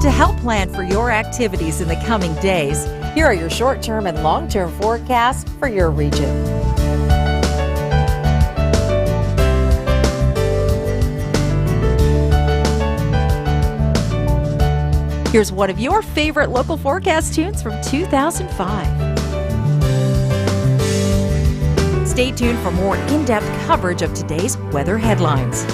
To help plan for your activities in the coming days, here are your short-term and long-term forecasts for your region. Here's one of your favorite local forecast tunes from 2005. Stay tuned for more in-depth coverage of today's weather headlines.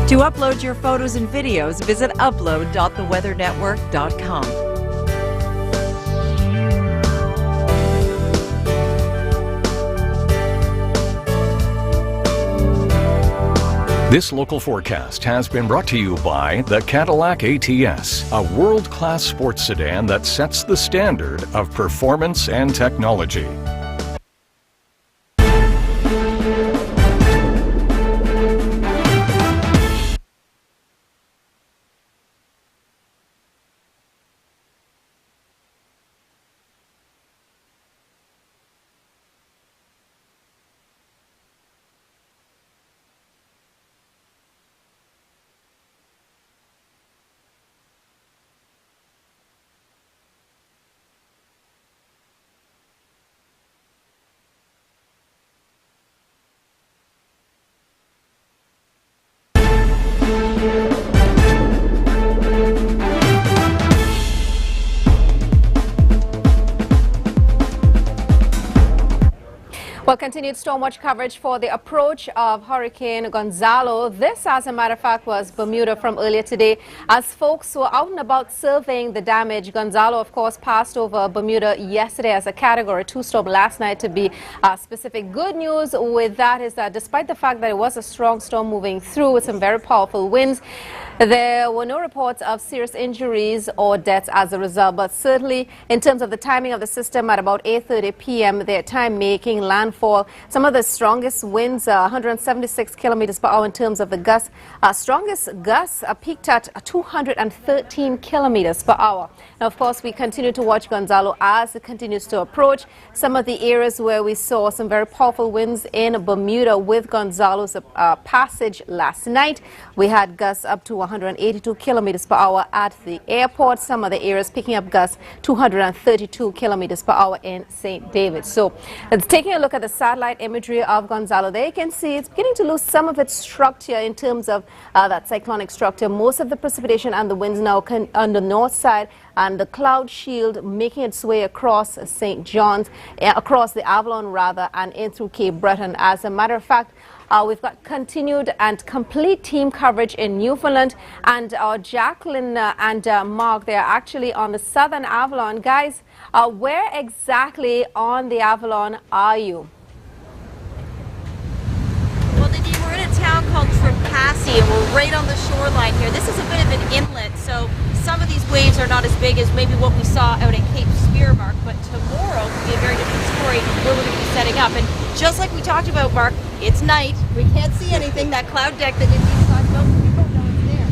To upload your photos and videos, visit upload.theweathernetwork.com. This local forecast has been brought to you by the Cadillac ATS, a world-class sports sedan that sets the standard of performance and technology. Well, continued stormwatch coverage for the approach of Hurricane Gonzalo. This, as a matter of fact, was Bermuda from earlier today. As folks were out and about surveying the damage, Gonzalo, of course, passed over Bermuda yesterday as a Category 2 storm, last night to be specific. Good news with that is that despite the fact that it was a strong storm moving through with some very powerful winds, there were no reports of serious injuries or deaths as a result, but certainly in terms of the timing of the system at about 8:30 p.m., their time making landfall. Some of the strongest winds, 176 kilometers per hour in terms of the gusts. Strongest gusts peaked at 213 kilometers per hour. Now, of course, we continue to watch Gonzalo as it continues to approach. Some of the areas where we saw some very powerful winds in Bermuda with Gonzalo's passage last night. We had gusts up to 182 kilometers per hour at the airport. Some of the areas picking up gusts 232 kilometers per hour in St. David. So taking a look at the satellite imagery of Gonzalo, there you can see it's beginning to lose some of its structure in terms of that cyclonic structure. Most of the precipitation and the winds now on the north side, and the cloud shield making its way across St. John's, across the Avalon rather, and in through Cape Breton. As a matter of fact, We've got continued and complete team coverage in Newfoundland, and Jacqueline and Mark, they're actually on the Southern Avalon. Guys, where exactly on the Avalon are you? Well, Nadine, we're in a town called Trepassey, and we're right on the shoreline here. This is a bit of an inlet, so some of these waves are not as big as maybe what we saw out at Cape Spearmark, but tomorrow could be a very different story where we're going to be setting up. And just like we talked about, Mark, it's night. We can't see anything. That cloud deck that Nadine's talking about, we don't know it's there.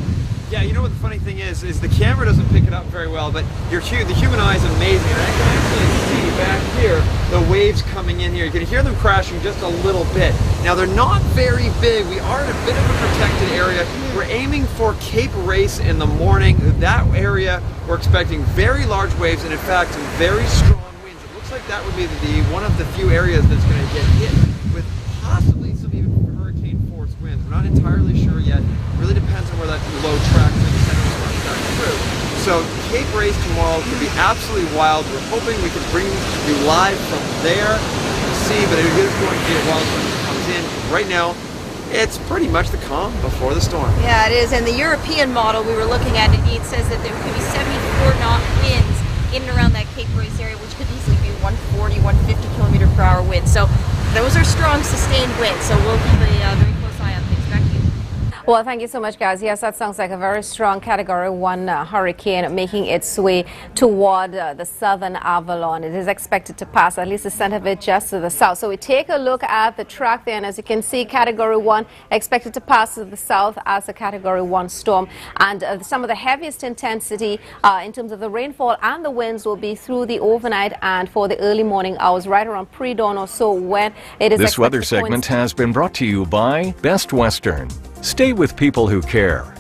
Yeah, you know what the funny thing is the camera doesn't pick it up very well, but the human eye is amazing. And I can actually see back here the waves coming in here. You can hear them crashing just a little bit. Now, they're not very big. We are in a bit of a protected area. We're aiming for Cape Race in the morning. That area, we're expecting very large waves and, in fact, some very strong winds. It looks like that would be one of the few areas that's going to get hit with possibly some even hurricane force winds. We're not entirely sure yet. It really depends on where that low tracks in the center starts back through. So Cape Race tomorrow could be absolutely wild. We're hoping we can bring you live from there to see, but it is going to be wild when it comes in. Right now, it's pretty much the calm before the storm. Yeah, it is. And the European model we were looking at, Nadine, says that there could be 74 knot winds in and around that Cape Race area, which could easily be 140, 150 kilometer per hour winds. So those are strong, sustained winds. So we'll keep a very close eye on things. Back to you. Well, thank you so much, guys. Yes, that sounds like a very strong Category 1 hurricane making its way toward the Southern Avalon. It is expected to pass at least the center of it just to the south. So we take a look at the track there, and as you can see, Category 1 expected to pass to the south as a Category 1 storm. And some of the heaviest intensity in terms of the rainfall and the winds will be through the overnight and for the early morning hours, right around pre-dawn or so, when it is This weather segment has been brought to you by Best Western. Stay with people who care.